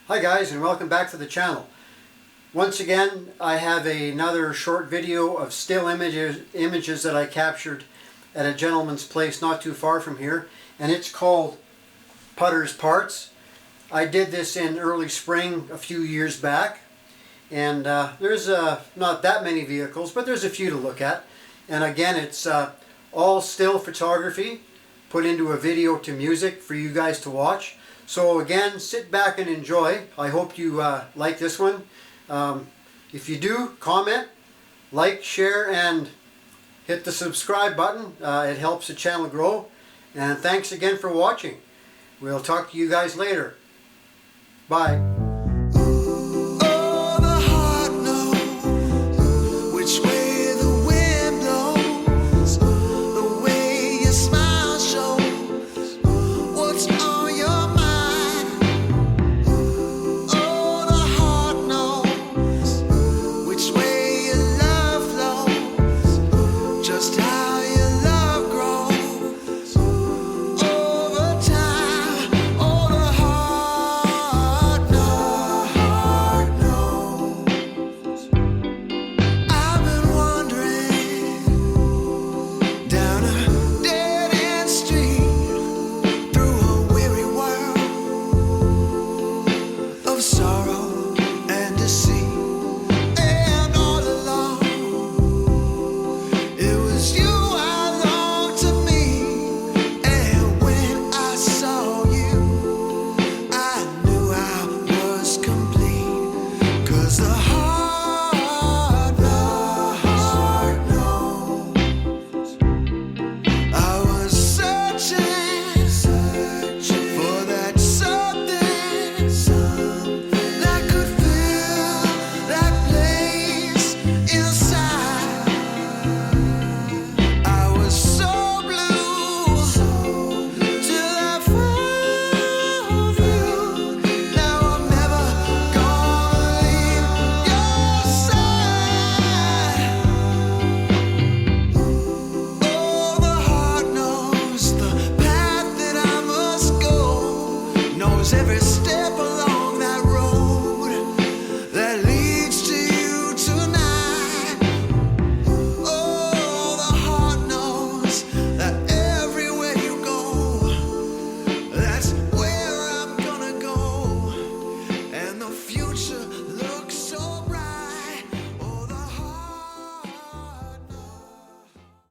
Hi guys, and welcome back to the channel. Once again, I have another short video of still images that I captured at a gentleman's place not too far from here, and it's called Putter's Parts. I did this in early spring a few years back, and there's not that many vehicles, but there's a few to look at. And again, it's all still photography put into a video to music for you guys to watch. So again, sit back and enjoy. I hope you like this one. If you do, comment, like, share, and hit the subscribe button. It helps the channel grow. And thanks again for watching. We'll talk to you guys later. Bye. Every